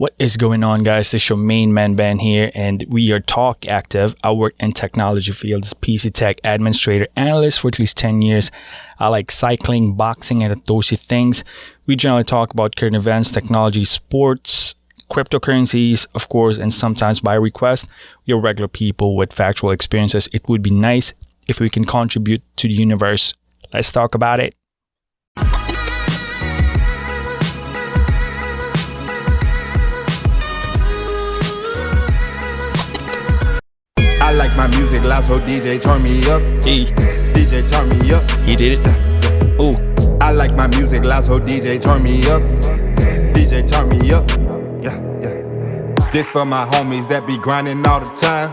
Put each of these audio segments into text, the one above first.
What is going on, guys? It's your main man Ben here, and we are Talk Active. I work in technology field as PC tech administrator analyst for at least 10 years. I like cycling, boxing, and those things. We generally talk about current events, technology, sports, cryptocurrencies, of course, and sometimes by request. We are regular people with factual experiences. It would be nice if we can contribute to the universe. Let's talk about it. I like my music loud, so DJ turn me up. Hey, DJ turn me up. he did it. Oh, I like my music loud, so DJ turn me up. DJ turn me up. Yeah. This for my homies that be grinding all the time.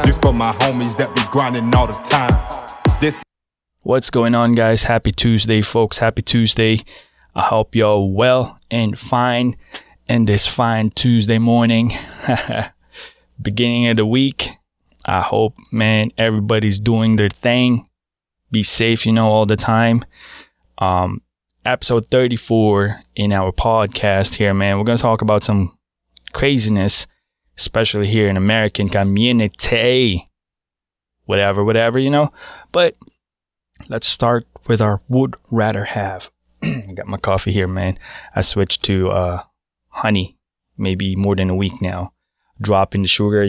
This for my homies that be grinding all the time. what's going on, guys? Happy Tuesday, folks. Happy Tuesday. I hope y'all well and fine in this fine Tuesday morning. Beginning of the week. I hope, man, everybody's doing their thing. Be safe, all the time. Episode 34 in our podcast here, man. We're going to talk about some craziness, especially here in American community. Whatever, But let's start with our would rather have. I got my coffee here, man. I switched to honey, maybe more than a week now. Dropping the sugar,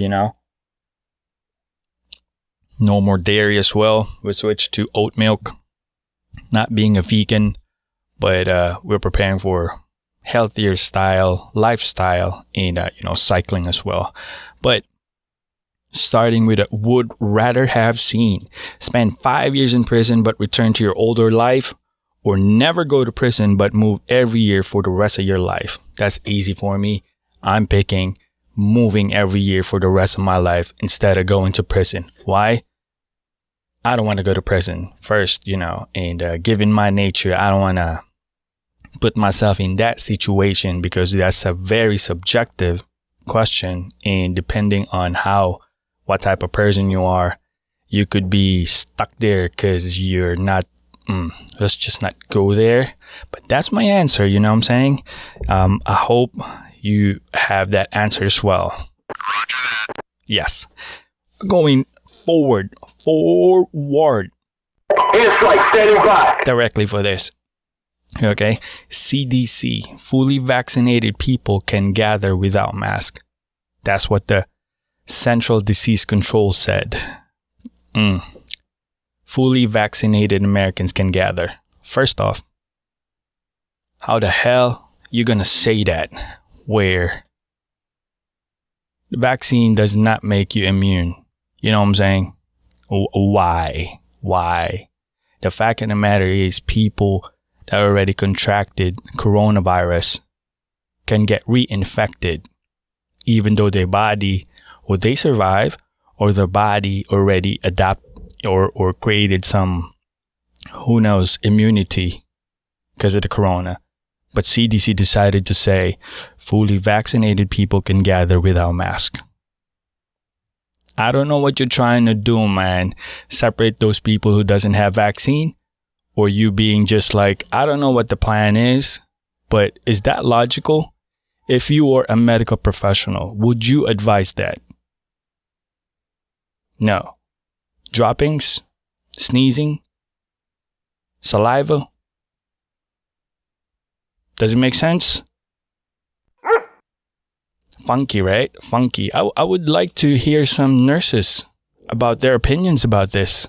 No more dairy as well. We switched to oat milk. Not being a vegan, but we're preparing for healthier lifestyle, and cycling as well. But starting with a would rather have seen: spend 5 years in prison but return to your older life, or never go to prison but move every year for the rest of your life. That's easy for me. I'm picking moving every year for the rest of my life instead of going to prison. Why? I don't want to go to prison first, and given my nature, I don't want to put myself in that situation, because that's a very subjective question. And depending on what type of person you are, you could be stuck there because you're not, let's just not go there. But that's my answer, you know what I'm saying? I hope you have that answer as well. Yes. Going forward. Airstrike standing by. Directly for this. Okay. CDC. Fully vaccinated people can gather without mask. That's what the Central Disease Control said. Fully vaccinated Americans can gather. First off, how the hell you gonna say that? Where the vaccine does not make you immune. You know what I'm saying? Why? The fact of the matter is, people that already contracted coronavirus can get reinfected, even though their body, or they survive, or their body already adapt or created some, who knows, immunity because of the corona. But CDC decided to say fully vaccinated people can gather without mask. I don't know what you're trying to do, man. Separate those people who doesn't have vaccine, or you being just like, I don't know what the plan is, but is that logical? If you are a medical professional, would you advise that? No. Droppings, sneezing, saliva. Does it make sense? Funky, right? Funky. I would like to hear some nurses about their opinions about this.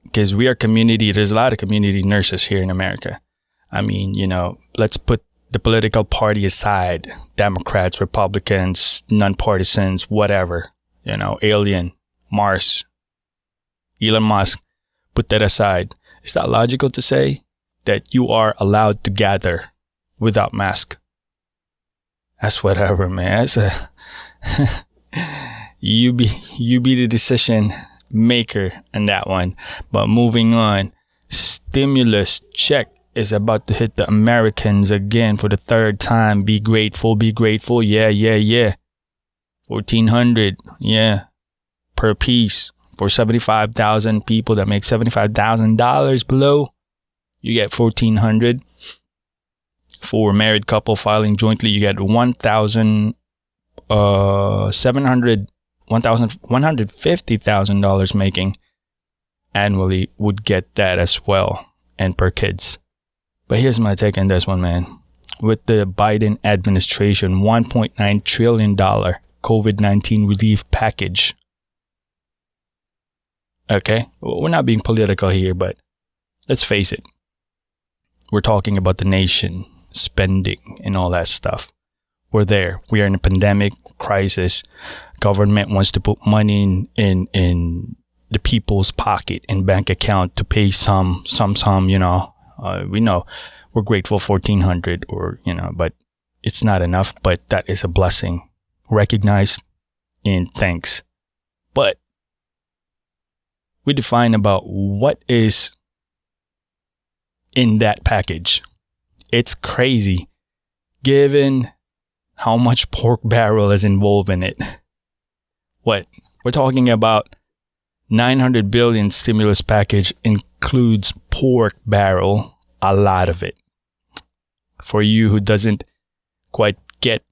Because we are community. There's a lot of community nurses here in America. I mean, let's put the political party aside. Democrats, Republicans, non-partisans, whatever. Alien, Mars, Elon Musk. Put that aside. Is that logical to say that you are allowed to gather without mask? That's whatever, man. That's you be the decision maker in that one. But moving on, stimulus check is about to hit the Americans again for the third time. Be grateful. Yeah. $1,400, per piece for 75,000 people that make $75,000 below. You get $1,400. For a married couple filing jointly, you get $1,150,000 making annually would get that as well, and per kids. But here's my take on this one, man. With the Biden administration, $1.9 trillion COVID-19 relief package. Okay, we're not being political here, but let's face it. We're talking about the nation, spending, and all that stuff. We're there. We are in a pandemic crisis. Government wants to put money in the people's pocket and bank account to pay some, you know. We know we're grateful for $1,400 or, you know, but it's not enough. But that is a blessing. Recognized and thanks. But we define about what is in that package. It's crazy given how much pork barrel is involved in it. What? We're talking about $900 billion stimulus package includes pork barrel, a lot of it. For you who doesn't quite get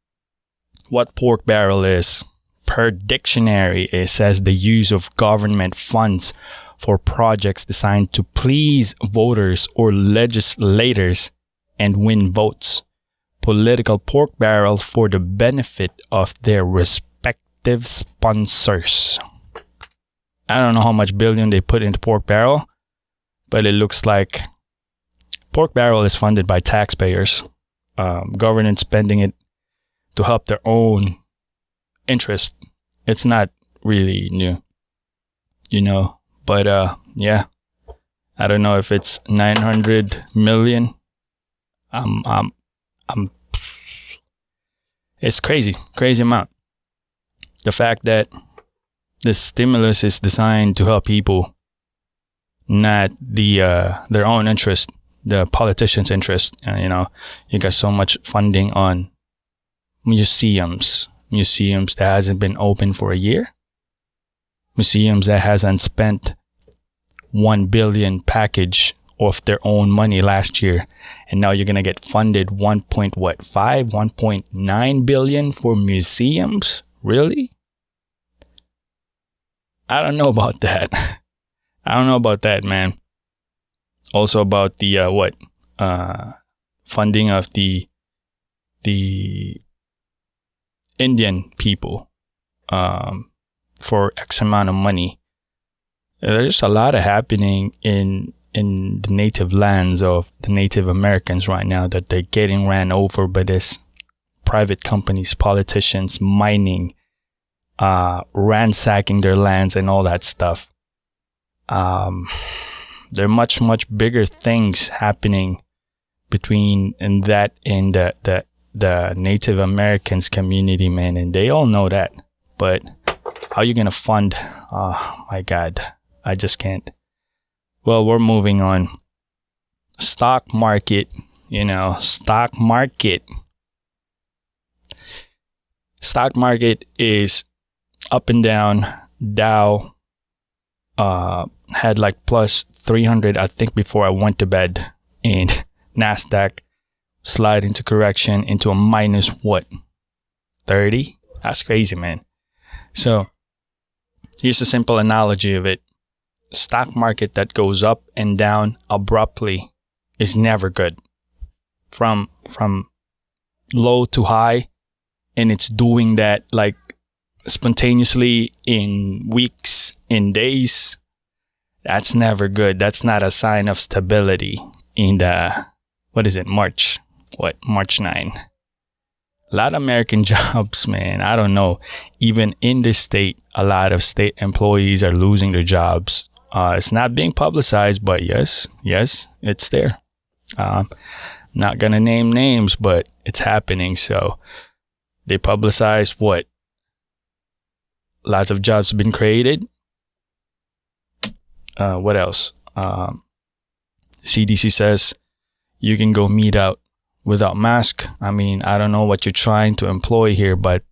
what pork barrel is, per dictionary, it says the use of government funds for projects designed to please voters or legislators and win votes. Political pork barrel for the benefit of their respective sponsors. I don't know how much billion they put into pork barrel, but it looks like pork barrel is funded by taxpayers. Government spending it to help their own interest. It's not really new, you know. But yeah, I don't know if it's 900 million. It's crazy amount. The fact that this stimulus is designed to help people, not their own interest, the politicians' interest. You know, you got so much funding on museums that hasn't been open for a year. Museums that hasn't spent $1 billion package of their own money last year, and now you're gonna get funded 1.9 billion for museums. Really? I don't know about that. I don't know about that, man. Also about the funding of the Indian people for X amount of money. There's a lot of happening in the native lands of the Native Americans right now that they're getting ran over by this private companies, politicians, mining, ransacking their lands and all that stuff. There are much bigger things happening between the Native Americans community, man, and they all know that. But how are you gonna fund? Oh my God, I just can't. Well, we're moving on. Stock market, stock market. Stock market is up and down. Dow had like plus 300, I think, before I went to bed. And NASDAQ slide into correction into a minus what? 30? That's crazy, man. So here's a simple analogy of it. Stock market that goes up and down abruptly is never good. From low to high, and it's doing that like spontaneously in weeks, in days. That's never good. That's not a sign of stability in the, March 9. A lot of American jobs, man. I don't know. Even in this state, a lot of state employees are losing their jobs. It's not being publicized, but yes, it's there. Not gonna name names, but it's happening. So they publicize what? Lots of jobs have been created. What else? CDC says you can go meet out without mask. I mean, I don't know what you're trying to employ here, but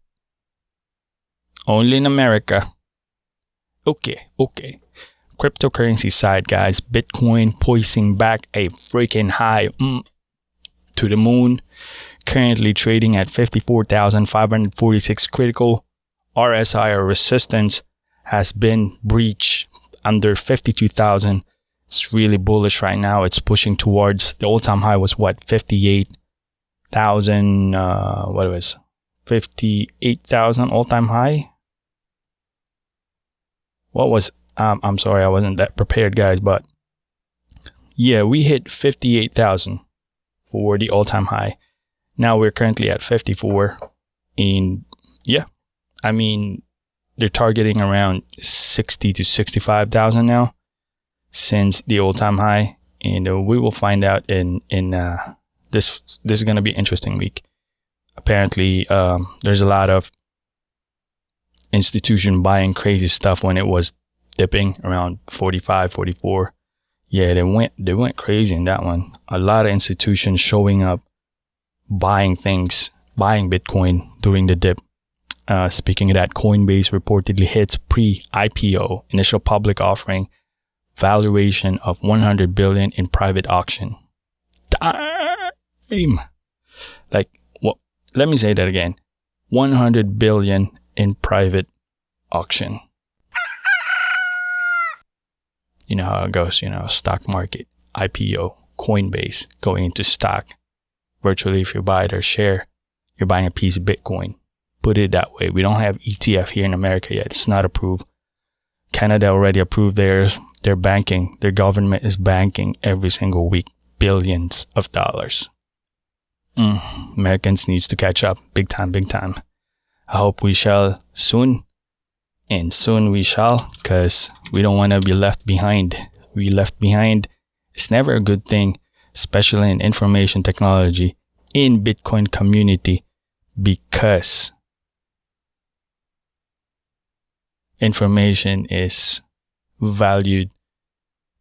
only in America. Okay. Cryptocurrency side, guys. Bitcoin poising back a freaking high. to the moon. Currently trading at 54,546 critical. RSI, or resistance, has been breached under 52,000. It's really bullish right now. It's pushing towards the all-time high was what, 58,000, 58,000 all-time high. What was, I'm sorry, I wasn't that prepared, guys, but yeah, we hit 58,000 for the all-time high. Now we're currently at 54, and yeah, I mean, they're targeting around 60 to 65,000 now since the all-time high, and we will find out in this is going to be an interesting week. Apparently, there's a lot of institution buying crazy stuff when it was dipping around 45, 44. Yeah, they went crazy in that one. A lot of institutions showing up, buying things, buying Bitcoin during the dip. Speaking of that, Coinbase reportedly hits pre-IPO initial public offering valuation of $100 billion in private auction. Damn! Like, what? Let me say that again. $100 billion in private auction. You know how it goes, stock market, IPO, Coinbase, going into stock. Virtually, if you buy their share, you're buying a piece of Bitcoin. Put it that way. We don't have ETF here in America yet. It's not approved. Canada already approved theirs. They're banking. Their government is banking every single week. Billions of dollars. Americans needs to catch up. Big time, big time. I hope we shall soon. And soon we shall, because we don't want to be left behind. We left behind. It's never a good thing, especially in information technology, in Bitcoin community, because information is valued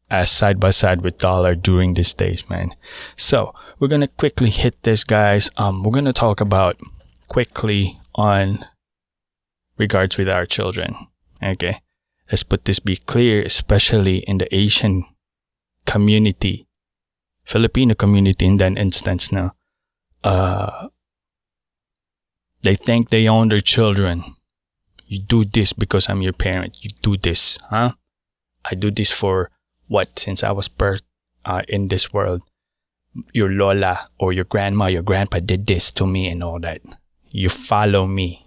as side by side with dollar during these days, man. So we're going to quickly hit this, guys. We're going to talk about quickly on regards with our children. Okay, let's put this be clear, especially in the Asian community, Filipino community in that instance now. They think they own their children. You do this because I'm your parent. You do this, huh? I do this for what? Since I was birthed in this world. Your Lola or your grandma, your grandpa did this to me and all that. You follow me.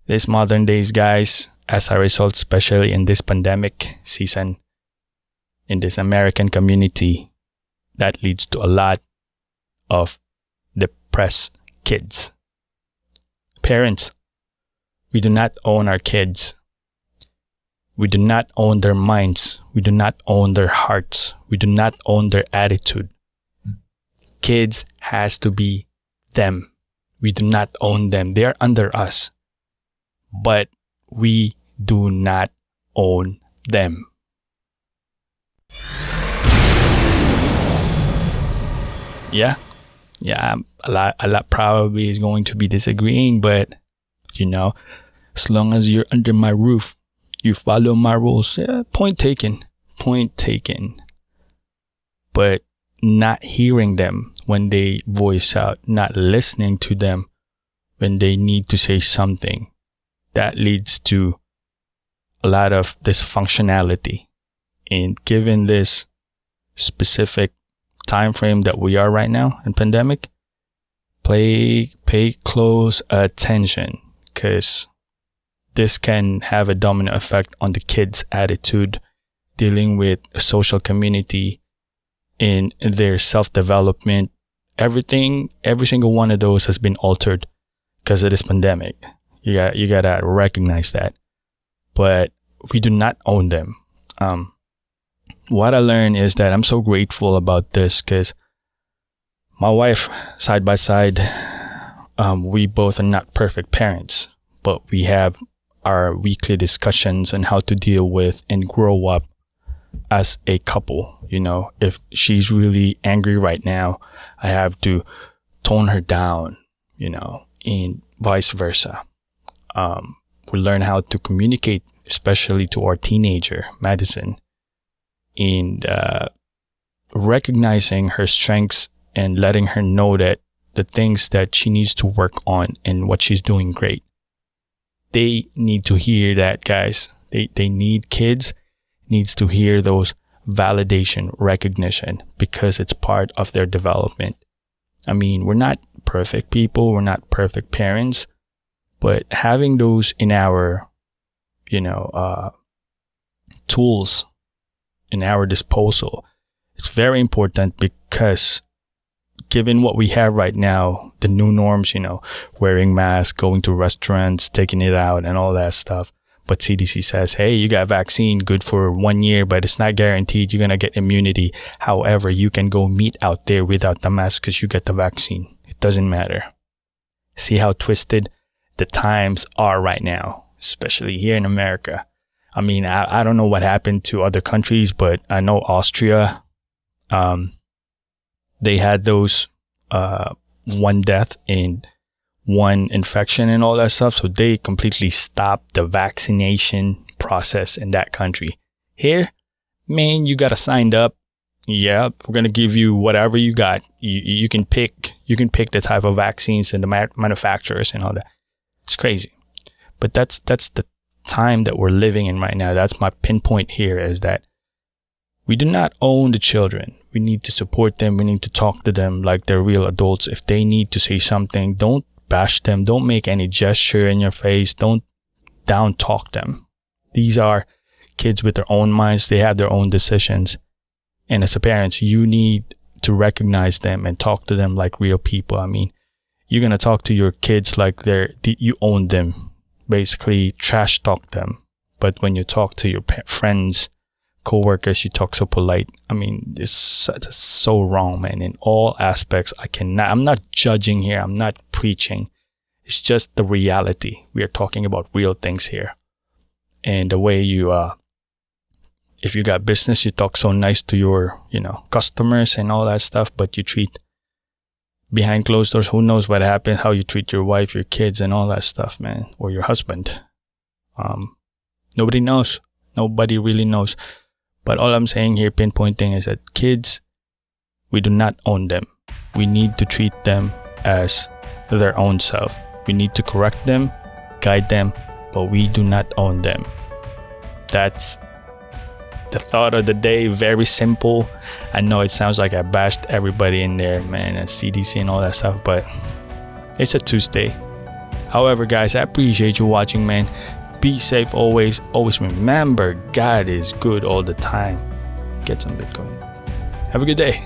This modern days, guys, as a result, especially in this pandemic season, in this American community, that leads to a lot of depressed kids. Parents, we do not own our kids. We do not own their minds. We do not own their hearts. We do not own their attitude. Kids has to be them. We do not own them. They are under us. But we do not own them. Yeah, a lot probably is going to be disagreeing, but as long as you're under my roof, you follow my rules. Yeah, point taken. But not hearing them when they voice out, not listening to them when they need to say something, that leads to a lot of dysfunctionality. And given this specific time frame that we are right now in pandemic, pay close attention, because this can have a domino effect on the kids' attitude, dealing with a social community, in their self-development. Every single one of those has been altered because of this pandemic. You gotta recognize that. But we do not own them. What I learned is that I'm so grateful about this, because my wife, side by side, we both are not perfect parents, but we have our weekly discussions on how to deal with and grow up as a couple. If she's really angry right now, I have to tone her down, and vice versa. We learn how to communicate, especially to our teenager, Madison, and recognizing her strengths and letting her know that the things that she needs to work on and what she's doing great. They need to hear that, guys. They need, kids needs to hear those validation, recognition, because it's part of their development. I mean, we're not perfect people, we're not perfect parents, but having those in our, tools in our disposal, it's very important, because given what we have right now, the new norms, wearing masks, going to restaurants, taking it out and all that stuff. But CDC says, hey, you got vaccine good for 1 year, but it's not guaranteed you're going to get immunity. However, you can go meet out there without the mask because you get the vaccine. It doesn't matter. See how twisted the times are right now, especially here in America. I mean, I don't know what happened to other countries, but I know Austria, they had those 1 death and 1 infection and all that stuff. So they completely stopped the vaccination process in that country. Here, man, you got to sign up. Yeah, we're going to give you whatever you got. You can pick the type of vaccines and the manufacturers and all that. It's crazy. But that's the time that we're living in right now. That's my pinpoint here, is that we do not own the children. We need to support them. We need to talk to them like they're real adults. If they need to say something, don't bash them. Don't make any gesture in your face. Don't down talk them. These are kids with their own minds. They have their own decisions. And as a parent, you need to recognize them and talk to them like real people. I mean, you're going to talk to your kids like you own them. Basically, trash talk them. But when you talk to your friends, co-workers, you talk so polite. I mean, it's so wrong, man, in all aspects. I'm not judging here. I'm not preaching. It's just the reality. We are talking about real things here. And the way if you got business, you talk so nice to your, customers and all that stuff, but you treat behind closed doors, who knows what happened, how you treat your wife, your kids and all that stuff, man, or your husband. Nobody knows. Nobody really knows. But all I'm saying here, pinpointing, is that kids, we do not own them. We need to treat them as their own self. We need to correct them, guide them, but we do not own them. That's the thought of the day. Very simple. I know it sounds like I bashed everybody in there, man, and CDC and all that stuff, but it's a Tuesday. However, guys, I appreciate you watching, man. Be safe always. Always remember, God is good all the time. Get some Bitcoin. Have a good day.